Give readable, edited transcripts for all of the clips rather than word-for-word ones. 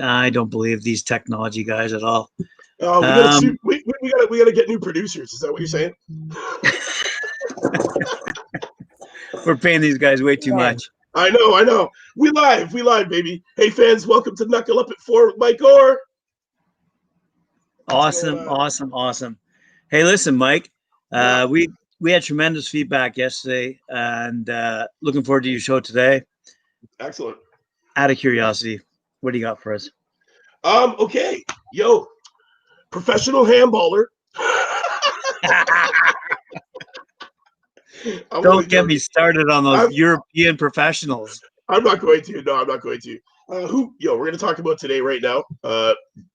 I don't believe these technology guys at all. Oh, we gotta get new producers. Is that what you're saying? We're paying these guys way too much. I know. We live, baby. Hey, fans, welcome to Knuckle Up at 4 with Mike Orr. Awesome. Hey, listen, Mike. We had tremendous feedback yesterday, and looking forward to your show today. Excellent. Out of curiosity, what do you got for us? Okay. Yo, professional handballer. Don't get me started on those European professionals. I'm not going to. No, I'm not going to. We're going to talk about today right now.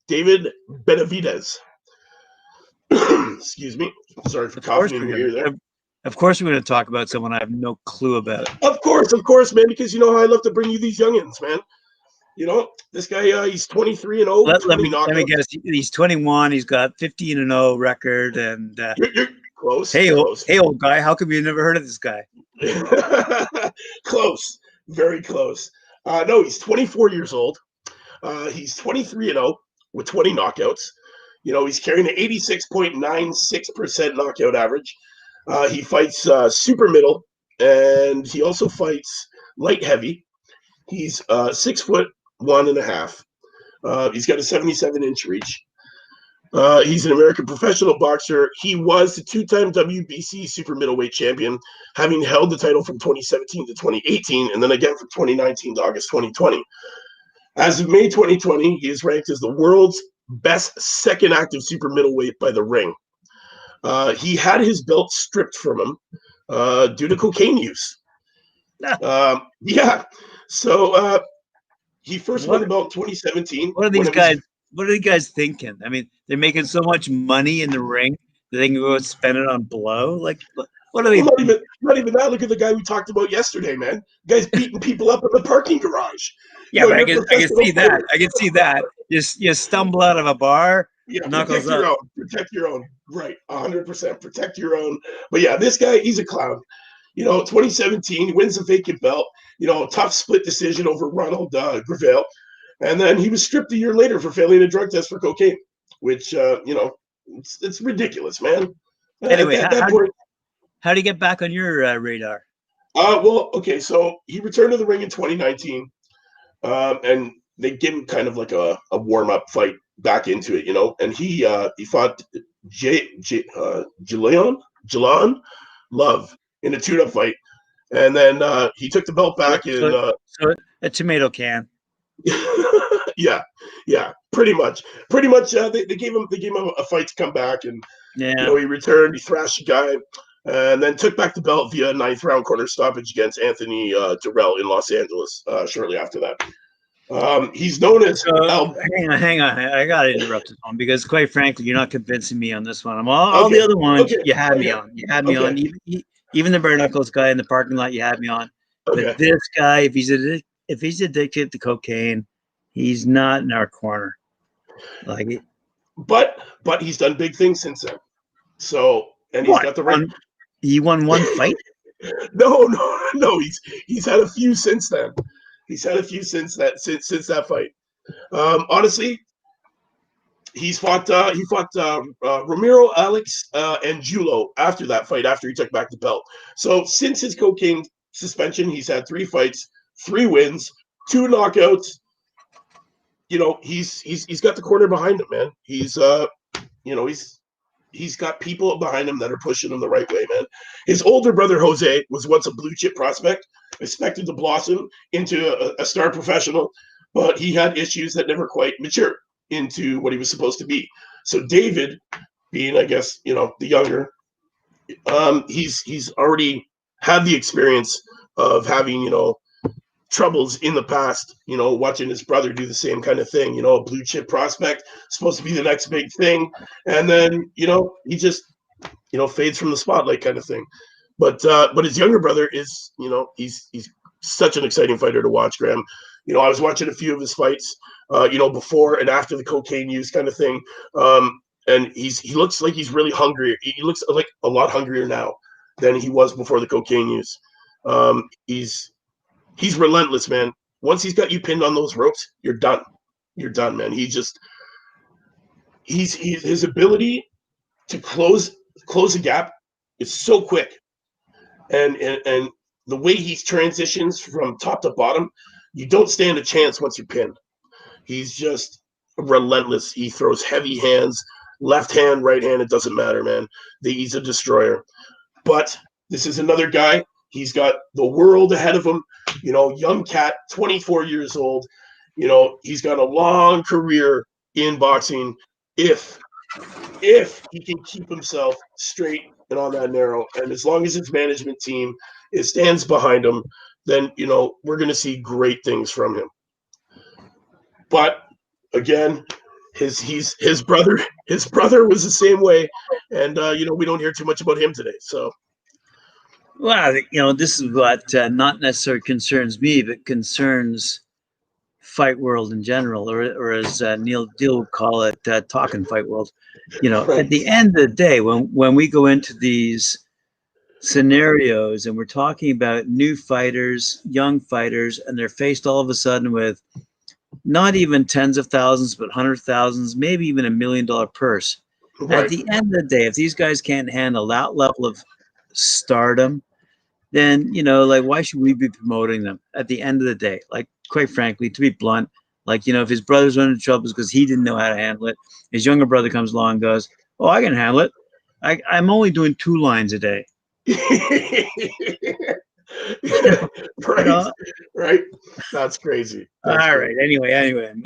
David Benavidez. Excuse me. Sorry for coughing in your ear there. Of course, we're going to talk about someone I have no clue about. Of course, man, because you know how I love to bring you these youngins, man. You know, this guy, he's 23-0. Let me guess. He's 21. He's got 15-0 record. And you're close. Hey, old guy. How come you never heard of this guy? Close. Very close. No, he's 24 years old. He's 23-0 with 20 knockouts. You know, he's carrying an 86.96% knockout average. He fights super middle, and he also fights light heavy. He's 6'1.5". He's got a 77-inch reach. He's an American professional boxer. He was the two-time WBC super middleweight champion, having held the title from 2017 to 2018, and then again from 2019 to August 2020. As of May 2020, he is ranked as the world's best second active super middleweight by The Ring. He had his belt stripped from him due to cocaine use. So he first won the belt in 2017. What are these guys? What are you guys thinking? I mean, they're making so much money in the ring that they can go and spend it on blow. Like, what are they? Well, not even that. Look at the guy we talked about yesterday, man. The guy's beating people up in the parking garage. Yeah, but I can see that. I can see that. You stumble out of a bar. Yeah, protect your own. Right, 100%. Protect your own. But yeah, this guy, he's a clown. You know, 2017, he wins the vacant belt. You know, tough split decision over Ronald Gravale. And then he was stripped a year later for failing a drug test for cocaine, which, you know, it's ridiculous, man. Anyway, how do you get back on your radar? Well, okay, so he returned to the ring in 2019, and they gave him kind of like a warm-up fight back into it, you know, and he fought Jalan Love in a tune-up fight, and then he took the belt back so a tomato can. yeah, pretty much. They gave him a fight to come back, and you know, he returned, he thrashed the guy, and then took back the belt via a 9th round corner stoppage against Anthony Durrell in Los Angeles shortly after that. He's known as hang on. I gotta interrupt this one because, quite frankly, you're not convincing me on this one. All the other ones you had me on. You had me on. Even the bare knuckles guy in the parking lot, you had me on. But this guy, if he's addicted to cocaine, he's not in our corner. Like, but he's done big things since then. So, and he's got the right. He won one fight. No. He's had a few since then. He's had a few since that fight. Honestly, he fought Romero, Alex, and Julo after that fight, after he took back the belt. So since his cocaine suspension, he's had 3 fights, 3 wins, 2 knockouts. You know, he's got the corner behind him, man. He's got people behind him that are pushing him the right way, man. His older brother Jose was once a blue chip prospect, expected to blossom into a star professional, but he had issues that never quite matured into what he was supposed to be. So David, being, I guess, you know, the younger, he's already had the experience of having, you know, troubles in the past, you know, watching his brother do the same kind of thing, you know, a blue chip prospect, supposed to be the next big thing. And then, you know, he just, you know, fades from the spotlight kind of thing. But his younger brother is, you know, he's such an exciting fighter to watch, Graham. You know, I was watching a few of his fights, you know, before and after the cocaine use kind of thing. And he looks like he's really hungry. He looks like a lot hungrier now than he was before the cocaine use. He's relentless, man. once he's got you pinned on those ropes, you're done. You're done, man. His ability to close a gap is so quick, and the way he transitions from top to bottom, you don't stand a chance once you're pinned. He's just relentless. He throws heavy hands, left hand, right hand, it doesn't matter, man. He's a destroyer. But this is another guy. He's got the world ahead of him. You know, young cat, 24 years old. You know, he's got a long career in boxing if he can keep himself straight and on that narrow. And as long as his management team stands behind him, then, you know, we're going to see great things from him. But again, his brother was the same way, and you know, we don't hear too much about him today. So, well, you know, this is what not necessarily concerns me, but concerns fight world in general, or as Neil Deal would call it, talking fight world. You know, right. At the end of the day, when we go into these scenarios and we're talking about new fighters, young fighters, and they're faced all of a sudden with not even tens of thousands, but hundreds of thousands, maybe even $1 million purse. Right. At the end of the day, if these guys can't handle that level of stardom, then, you know, like, why should we be promoting them at the end of the day? Like, quite frankly, to be blunt, like, you know, if his brother's running into trouble because he didn't know how to handle it, his younger brother comes along and goes, oh, I can handle it. I'm only doing 2 lines a day. Right. Right. That's crazy. That's all crazy. Right. Anyway,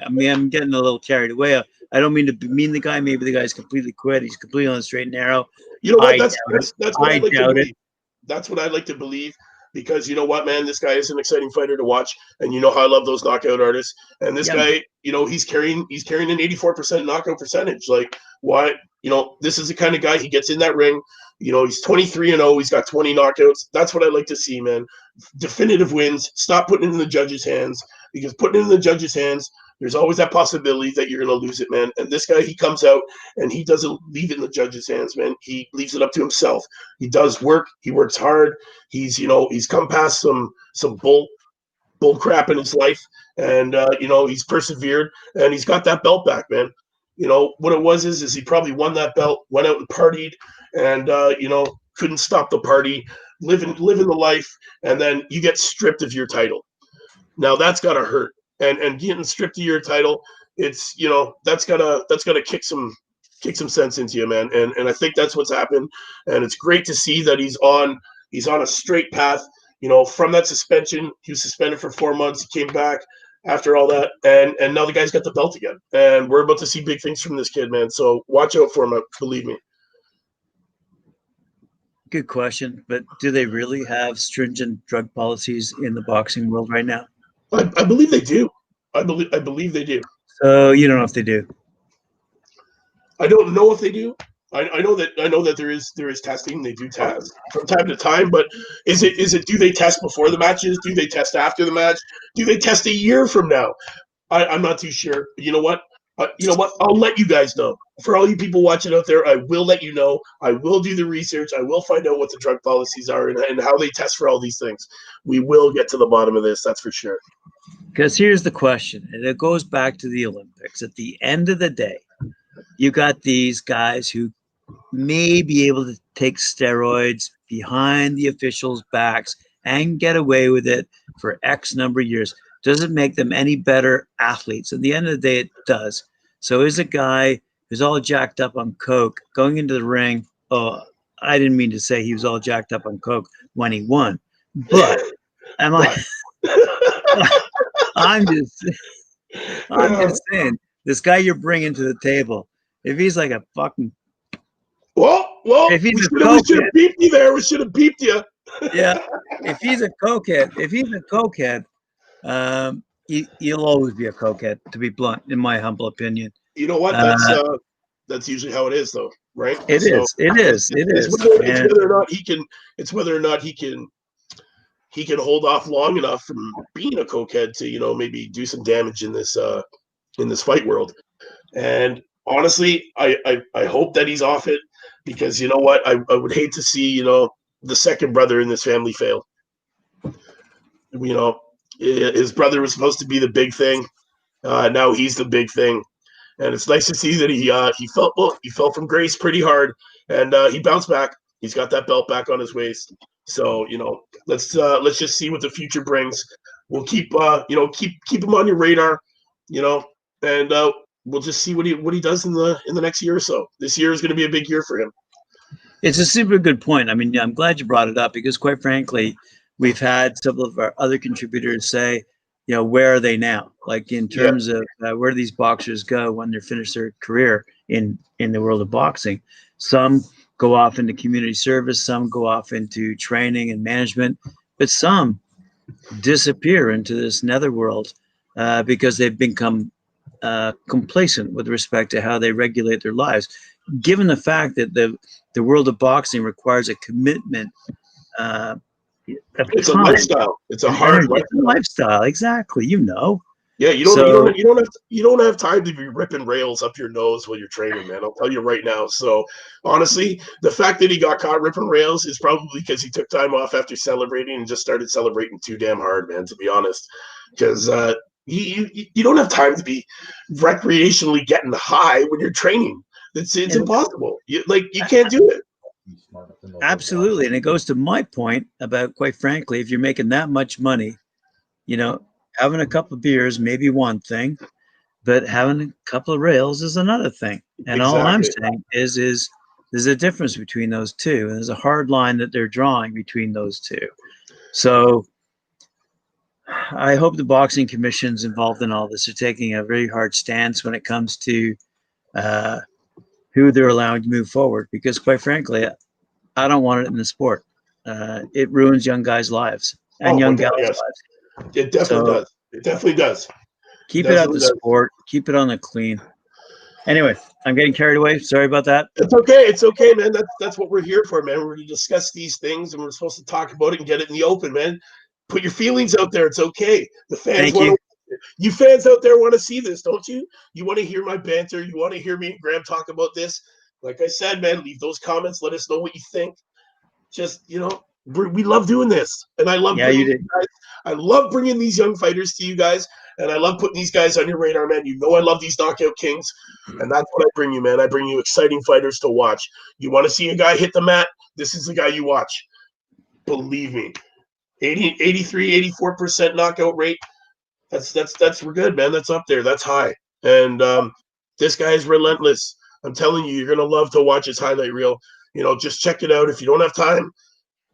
I mean, I'm getting a little carried away. I don't mean to mean the guy. Maybe the guy's completely quit. He's completely on the straight and narrow. You know what? That's what I I'd like to doubt believe. it. That's what I'd like to believe, because you know what, man, this guy is an exciting fighter to watch, and you know how I love those knockout artists. And this guy, you know, he's carrying an 84% knockout percentage. Like, why? You know, this is the kind of guy, he gets in that ring. You know, he's 23-0. He's got 20 knockouts. That's what I like to see, man. Definitive wins. Stop putting it in the judges' hands, because putting it in the judges' hands, there's always that possibility that you're going to lose it, man. And this guy, he comes out and he doesn't leave it in the judges' hands, man. He leaves it up to himself. He does work. He works hard. He's, you know, he's come past some bull crap in his life, and you know, he's persevered, and he's got that belt back, man. You know what it was is he probably won that belt, went out and partied, and you know, couldn't stop the party, living the life, and then you get stripped of your title. Now that's gotta hurt. And getting stripped of your title, it's, you know, that's gotta kick some sense into you, man. And I think that's what's happened. And it's great to see that he's on a straight path. You know, from that suspension, he was suspended for 4 months. He came back after all that, and now the guy's got the belt again. And we're about to see big things from this kid, man. So watch out for him, believe me. Good question, but do they really have stringent drug policies in the boxing world right now? I believe they do. I believe they do. So you don't know if they do. I don't know if they do. I know that there is testing. They do test from time to time, but is it do they test before the matches? Do they test after the match? Do they test a year from now? I'm not too sure. You know what? I'll let you guys know. For all you people watching out there, I will let you know. I will do the research. I will find out what the drug policies are and how they test for all these things. We will get to the bottom of this. That's for sure. Because here's the question, and it goes back to the Olympics. At the end of the day, you got these guys who may be able to take steroids behind the officials' backs and get away with it for X number of years. Doesn't make them any better athletes. At the end of the day, it does. So is a guy who's all jacked up on coke going into the ring? Oh, I didn't mean to say he was all jacked up on coke when he won, but am I? I'm just saying, this guy you're bringing to the table, if he's like a fucking if we should have beeped you there. We should have beeped you. Yeah, if he's a cokehead, he'll always be a cokehead. To be blunt, in my humble opinion. You know what? That's usually how it is, though, right? It is. It's whether or not he can hold off long enough from being a cokehead to, you know, maybe do some damage in this fight world. And honestly, I hope that he's off it, because you know what, I would hate to see, you know, the second brother in this family fail. You know, His brother was supposed to be the big thing. Now he's the big thing, and it's nice to see that he fell from grace pretty hard, and he bounced back. He's got that belt back on his waist. So let's just see what the future brings. We'll keep keep him on your radar, and we'll just see what he does in the next year or so. This year is going to be a big year for him. It's a super good point. I mean, I'm glad you brought it up because, quite frankly, we've had several of our other contributors say, where are they now? Like in terms of where do these boxers go when they're finished their career in the world of boxing? Some go off into community service, some go off into training and management, but some disappear into this netherworld because they've become complacent with respect to how they regulate their lives. Given the fact that the world of boxing requires a commitment, it's a lifestyle. It's a hard lifestyle. Exactly. Yeah, you don't have time to be ripping rails up your nose while you're training, man. I'll tell you right now. So honestly, the fact that he got caught ripping rails is probably because he took time off after celebrating and just started celebrating too damn hard, man, to be honest. Because you don't have time to be recreationally getting high when you're training. It's impossible. You can't do it. Absolutely. And it goes to my point about, quite frankly, if you're making that much money, having a couple of beers may be one thing, but having a couple of rails is another thing. And all I'm saying is there's a difference between those two. And there's a hard line that they're drawing between those two. So I hope the boxing commissions involved in all this are taking a very hard stance when it comes to who they're allowing to move forward. Because quite frankly, I don't want it in the sport. It ruins young guys' lives and young gals' lives. It definitely does. It definitely does. Keep it out the sport. Keep it on the clean. Anyway, I'm getting carried away. Sorry about that. It's okay. It's okay, man. That's what we're here for, man. We're to discuss these things, and we're supposed to talk about it and get it in the open, man. Put your feelings out there. It's okay. The fans you fans out there want to see this, don't you? You want to hear my banter. You want to hear me and Graham talk about this. Like I said, man, leave those comments. Let us know what you think. Just, we love doing this, and I love I love bringing these young fighters to you guys, and I love putting these guys on your radar, man. I love these knockout kings, and that's what I bring you, man. I bring you exciting fighters to watch. You want to see a guy hit the mat? This is the guy you watch. Believe me. 83, 84% knockout rate. That's we're good, man. That's up there. That's high. And this guy is relentless. I'm telling you, you're gonna love to watch his highlight reel. Just check it out if you don't have time.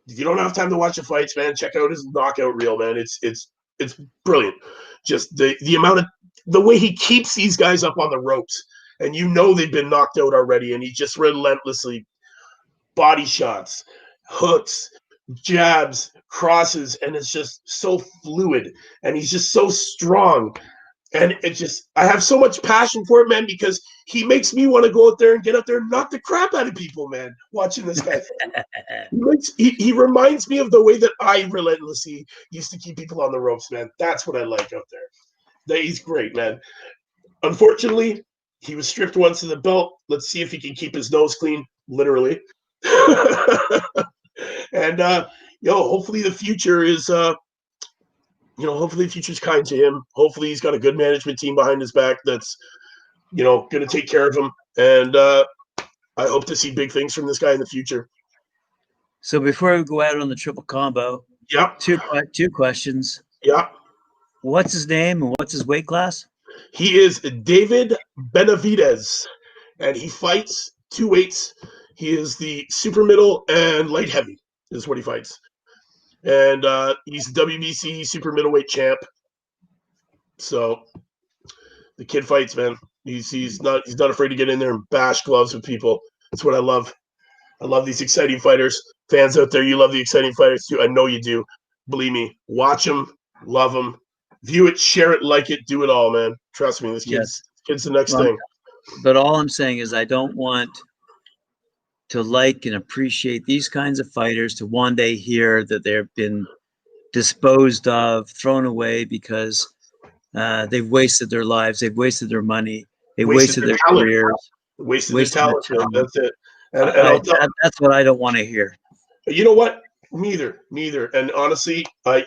If you don't have time to watch the fights, man, check out his knockout reel, man. It's brilliant. Just the way he keeps these guys up on the ropes, and they've been knocked out already, and he just relentlessly body shots, hooks, jabs, crosses, and it's just so fluid, and he's just so strong. And I have so much passion for it, man, because he makes me want to go out there and get out there and knock the crap out of people, man, watching this guy. He reminds me of the way that I relentlessly used to keep people on the ropes, man. That's what I like out there. He's great, man. Unfortunately, he was stripped once of the belt. Let's see if he can keep his nose clean, literally. And, hopefully the future is hopefully the future's kind to him. Hopefully he's got a good management team behind his back that's, going to take care of him. And I hope to see big things from this guy in the future. So before we go out on the triple combo, two questions. Yeah. What's his name and what's his weight class? He is David Benavidez, and he fights two weights. He is the super middle and light heavy is what he fights. And he's the WBC super middleweight champ. So the kid fights, man. He's not afraid to get in there and bash gloves with people. That's what I love. I love these exciting fighters. Fans out there, you love the exciting fighters too. I know you do. Believe me. Watch them, love them, view it, share it, like it, do it all, man. Trust me, this kid's the next thing. But all I'm saying is I don't want to like and appreciate these kinds of fighters to one day hear that they've been disposed of, thrown away because they've wasted their lives, they've wasted their money, they wasted their careers, wasted their talent. That's it. And that's what I don't want to hear. You know what? Neither. And honestly, I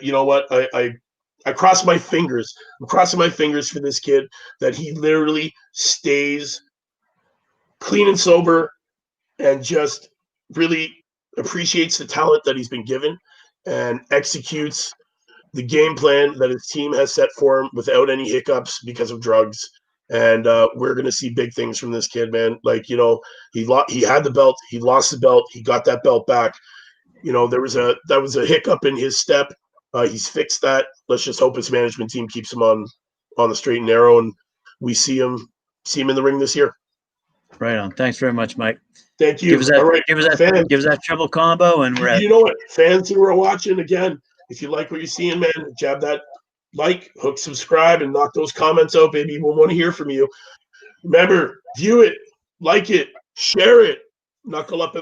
I cross my fingers. I'm crossing my fingers for this kid that he literally stays clean and sober and just really appreciates the talent that he's been given and executes the game plan that his team has set for him without any hiccups because of drugs. And we're going to see big things from this kid, man. Like, you know, he had the belt, he lost the belt, he got that belt back. You know, that was a hiccup in his step. He's fixed that. Let's just hope his management team keeps him on the straight and narrow, and we see him in the ring this year. Right on. Thanks very much, Mike. Thank you. Give us that, all right, give us that triple combo, and we're you know what, fans who are watching, again, if you like what you're seeing, man, jab that like, hook, subscribe, and knock those comments out, baby. We'll want to hear from you. Remember, view it, like it, share it, knuckle up.